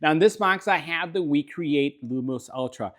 Now in this box, I have the Wecreat Lumos Ultra.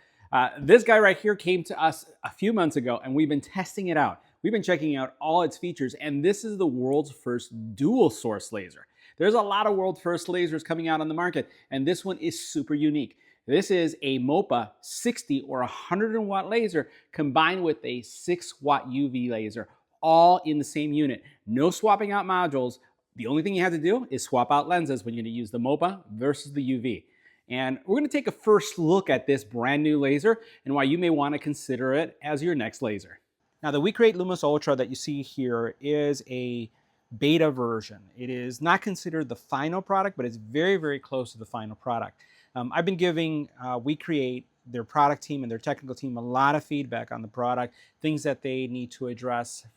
This guy right here came to us a few months ago, and we've been testing it out. We've been checking out all its features, and this is the world's first dual source laser. There's a lot of world first lasers coming out on the market, and this one is super unique. This is a MOPA 60 or 100 watt laser combined with a 6 watt UV laser, all in the same unit. No swapping out modules. The only thing you have to do is swap out lenses when you're going to use the MOPA versus the UV. And we're going to take a first look at this brand new laser and why you may want to consider it as your next laser. Now the Wecreat Lumos Ultra that you see here is a beta version. It is not considered the final product, but it's very, very close to the final product. I've been giving Wecreat, their product team and their technical team, a lot of feedback on the product, things that they need to address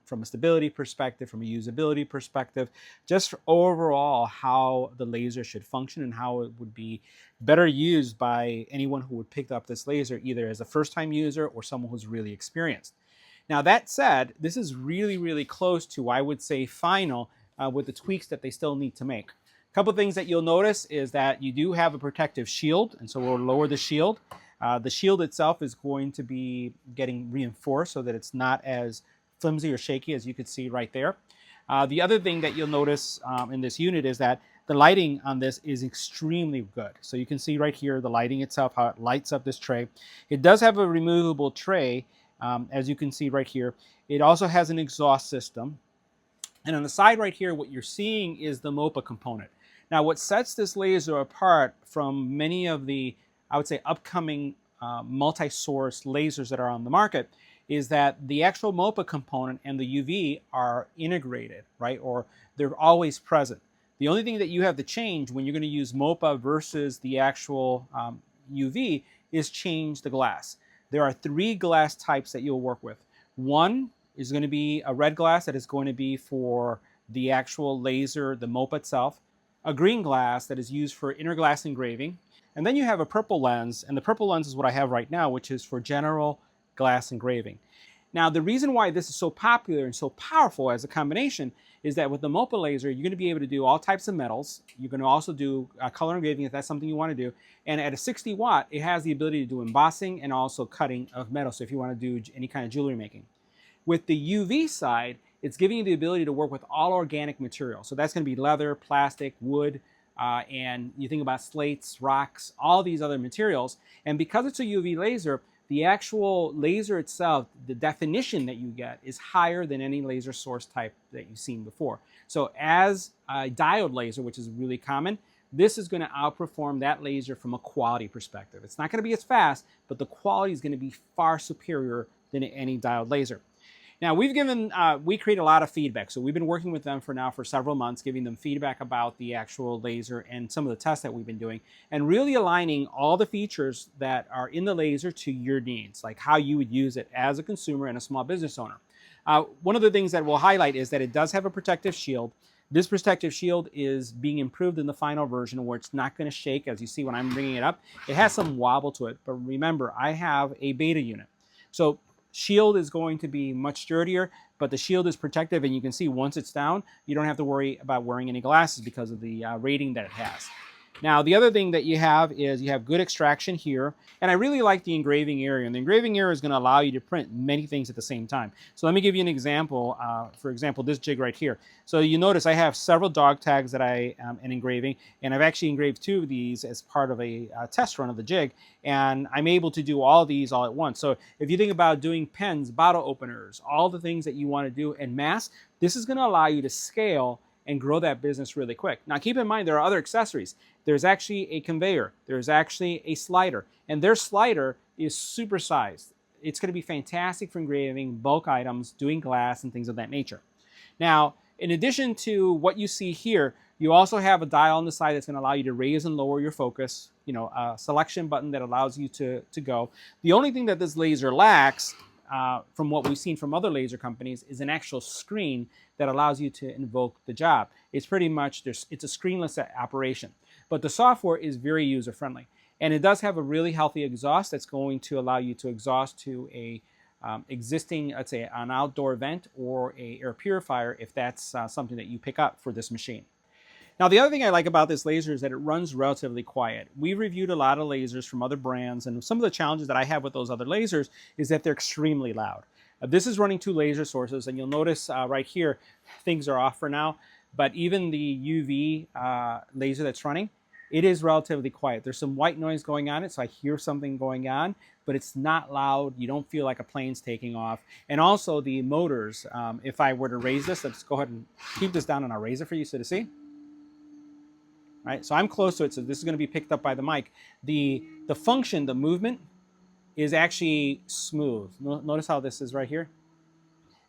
from a stability perspective, from a usability perspective, just overall how the laser should function and how it would be better used by anyone who would pick up this laser, either as a first-time user or someone who's really experienced. Now that said, this is really, really close to, I would say, final with the tweaks that they still need to make. A couple things that you'll notice is that you do have a protective shield, and so we'll lower the shield. The shield itself is going to be getting reinforced so that it's not as flimsy or shaky as you can see right there. The other thing that you'll notice in this unit is that the lighting on this is extremely good. So you can see right here the lighting itself, how it lights up this tray. It does have a removable tray, as you can see right here. It also has an exhaust system. And on the side right here, what you're seeing is the MOPA component. Now, what sets this laser apart from many of the, I would say, upcoming multi-source lasers that are on the market is that the actual MOPA component and the UV are integrated, right? Or they're always present. The only thing that you have to change when you're going to use MOPA versus the actual UV is change the glass. There are 3 glass types that you'll work with. One is going to be a red glass that is going to be for the actual laser, the MOPA itself. A green glass that is used for inner glass engraving. And then you have a purple lens, and the purple lens is what I have right now, which is for general glass engraving. Now, the reason why this is so popular and so powerful as a combination is that with the MOPA laser, you're going to be able to do all types of metals. You're going to also do color engraving if that's something you want to do. And at a 60 watt, it has the ability to do embossing and also cutting of metal, so if you want to do any kind of jewelry making. With the UV side, it's giving you the ability to work with all organic material. So that's going to be leather, plastic, wood, and you think about slates, rocks, all these other materials. And because it's a UV laser, the actual laser itself, the definition that you get is higher than any laser source type that you've seen before. So as a diode laser, which is really common, this is going to outperform that laser from a quality perspective. It's not going to be as fast, but the quality is going to be far superior than any diode laser. Now, we've given Wecreat a lot of feedback. So we've been working with them for several months, giving them feedback about the actual laser and some of the tests that we've been doing, and really aligning all the features that are in the laser to your needs, like how you would use it as a consumer and a small business owner. One of the things that we'll highlight is that it does have a protective shield. This protective shield is being improved in the final version where it's not going to shake, as you see when I'm bringing it up. It has some wobble to it, but remember, I have a beta unit. So shield is going to be much sturdier, but the shield is protective, and you can see once it's down, you don't have to worry about wearing any glasses because of the rating that it has. Now, the other thing that you have is you have good extraction here, and I really like the engraving area, and the engraving area is going to allow you to print many things at the same time. So let me give you an example. For example, this jig right here. So you notice I have several dog tags that I am engraving, and I've actually engraved 2 of these as part of a test run of the jig, and I'm able to do all of these all at once. So if you think about doing pens, bottle openers, all the things that you want to do en masse, this is going to allow you to scale and grow that business really quick. Now keep in mind there are other accessories. There's actually a conveyor, there's actually a slider, and their slider is supersized. It's going to be fantastic for engraving bulk items, doing glass and things of that nature. Now, in addition to what you see here, you also have a dial on the side that's going to allow you to raise and lower your focus, a selection button that allows you to go. The only thing that this laser lacks, from what we've seen from other laser companies, is an actual screen that allows you to invoke the job. It's pretty much, it's a screenless operation. But the software is very user-friendly. And it does have a really healthy exhaust that's going to allow you to exhaust to a existing, let's say, an outdoor vent or a air purifier if that's something that you pick up for this machine. Now, the other thing I like about this laser is that it runs relatively quiet. We've reviewed a lot of lasers from other brands, and some of the challenges that I have with those other lasers is that they're extremely loud. This is running 2 laser sources, and you'll notice right here, things are off for now, but even the UV laser that's running, it is relatively quiet. There's some white noise going on it, so I hear something going on, but it's not loud. You don't feel like a plane's taking off. And also the motors, if I were to raise this, let's go ahead and keep this down and I'll raise it for you so to see. Right, so I'm close to it, so this is going to be picked up by the mic. The function, the movement, is actually smooth. Notice how this is right here.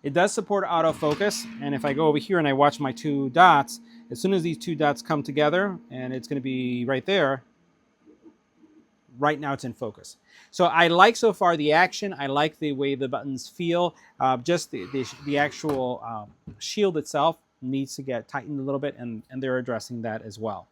It does support autofocus, and if I go over here and I watch my 2 dots, as soon as these 2 dots come together, and it's going to be right there, right now it's in focus. So I like so far the action. I like the way the buttons feel. Just the actual shield itself needs to get tightened a little bit, and they're addressing that as well.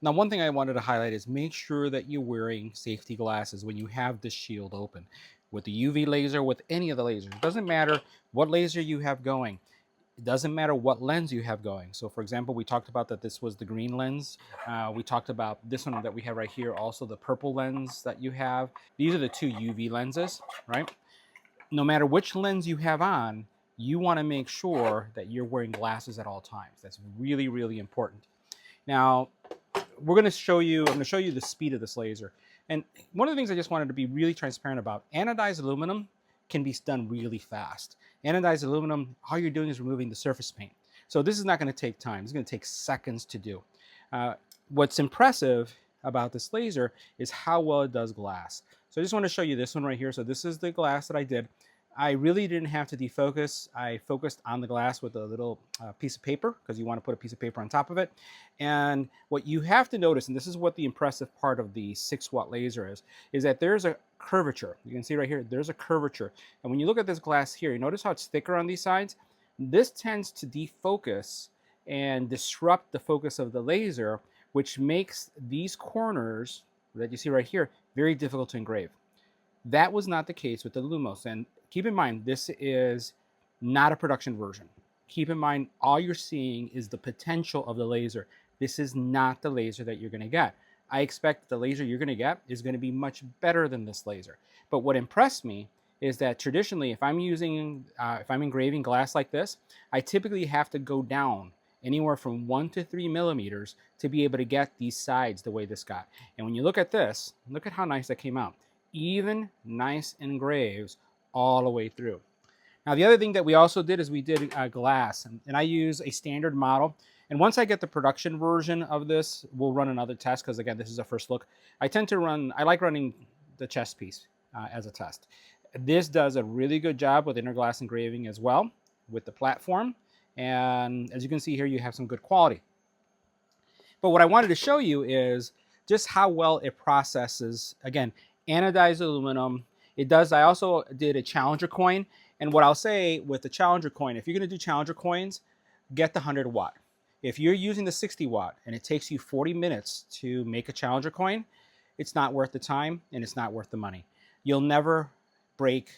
Now, one thing I wanted to highlight is make sure that you're wearing safety glasses when you have the shield open. With the UV laser, with any of the lasers, it doesn't matter what laser you have going. It doesn't matter what lens you have going. So for example, we talked about that this was the green lens. We talked about this one that we have right here, also the purple lens that you have. These are the 2 UV lenses, right? No matter which lens you have on, you want to make sure that you're wearing glasses at all times. That's really, really important. Now, I'm going to show you the speed of this laser. And one of the things I just wanted to be really transparent about, anodized aluminum can be done really fast. Anodized aluminum, all you're doing is removing the surface paint. So this is not going to take time. It's going to take seconds to do. What's impressive about this laser is how well it does glass. So I just want to show you this one right here. So this is the glass that I did. I really didn't have to defocus. I focused on the glass with a little piece of paper, because you want to put a piece of paper on top of it. And what you have to notice, and this is what the impressive part of the 6-watt laser is that there's a curvature. You can see right here, there's a curvature. And when you look at this glass here, you notice how it's thicker on these sides? This tends to defocus and disrupt the focus of the laser, which makes these corners that you see right here very difficult to engrave. That was not the case with the Lumos. And keep in mind, this is not a production version. Keep in mind, all you're seeing is the potential of the laser. This is not the laser that you're going to get. I expect the laser you're going to get is going to be much better than this laser. But what impressed me is that traditionally, if I'm engraving glass like this, I typically have to go down anywhere from 1 to 3 millimeters to be able to get these sides the way this got. And when you look at this, look at how nice that came out. Even nice engraves all the way through. Now, the other thing that we also did is we did glass, and I use a standard model. And once I get the production version of this, we'll run another test, because again, this is a first look. I like running the chest piece as a test. This does a really good job with inner glass engraving as well with the platform. And as you can see here, you have some good quality. But what I wanted to show you is just how well it processes, again, anodized aluminum. It does. I also did a Challenger coin. And what I'll say with the Challenger coin, if you're going to do Challenger coins, get the 100 watt. If you're using the 60 watt and it takes you 40 minutes to make a Challenger coin, it's not worth the time and it's not worth the money. You'll never break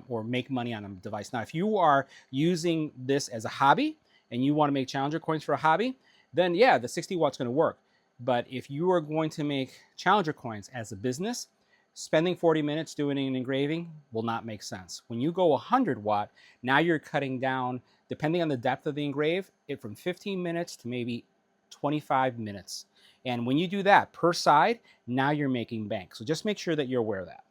or make money on a device. Now, if you are using this as a hobby and you want to make Challenger coins for a hobby, then yeah, the 60 watt's going to work. But if you are going to make Challenger coins as a business, spending 40 minutes doing an engraving will not make sense. When you go 100 watt, now you're cutting down, depending on the depth of the engrave, it from 15 minutes to maybe 25 minutes. And when you do that per side, now you're making bank. So just make sure that you're aware of that.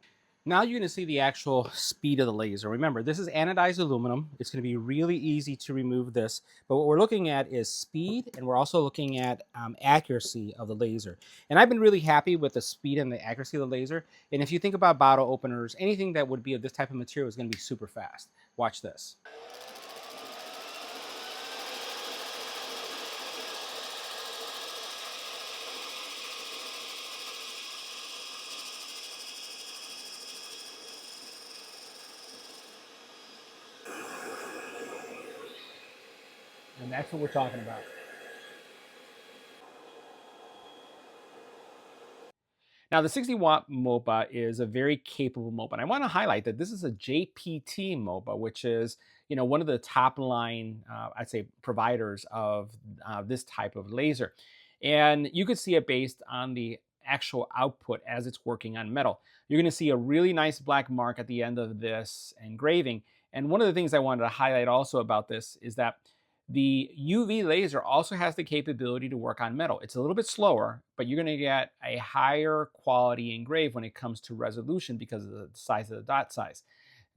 Now you're going to see the actual speed of the laser. Remember, this is anodized aluminum. It's going to be really easy to remove this. But what we're looking at is speed, and we're also looking at accuracy of the laser. And I've been really happy with the speed and the accuracy of the laser. And if you think about bottle openers, anything that would be of this type of material is going to be super fast. Watch this. And that's what we're talking about. Now, the 60 watt MOPA is a very capable MOPA. And I want to highlight that this is a JPT MOPA, which is, one of the top line, I'd say, providers of this type of laser. And you could see it based on the actual output as it's working on metal. You're going to see a really nice black mark at the end of this engraving. And one of the things I wanted to highlight also about this is that the UV laser also has the capability to work on metal. It's a little bit slower, but you're going to get a higher quality engrave when it comes to resolution because of the size of the dot size.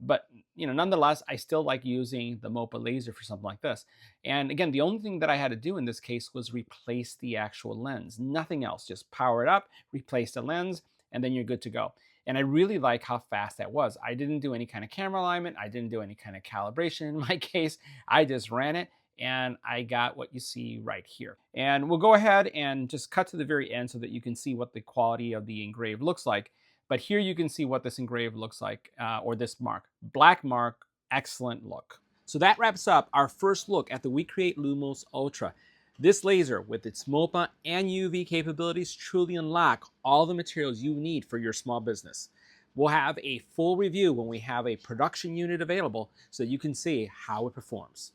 But nonetheless, I still like using the MOPA laser for something like this. And again, the only thing that I had to do in this case was replace the actual lens. Nothing else. Just power it up, replace the lens, and then you're good to go. And I really like how fast that was. I didn't do any kind of camera alignment. I didn't do any kind of calibration in my case. I just ran it and I got what you see right here. And we'll go ahead and just cut to the very end so that you can see what the quality of the engrave looks like. But here you can see what this engrave looks like, or this mark. Black mark, excellent look. So that wraps up our first look at the Wecreat Lumos Ultra. This laser, with its MOPA and UV capabilities, truly unlock all the materials you need for your small business. We'll have a full review when we have a production unit available so you can see how it performs.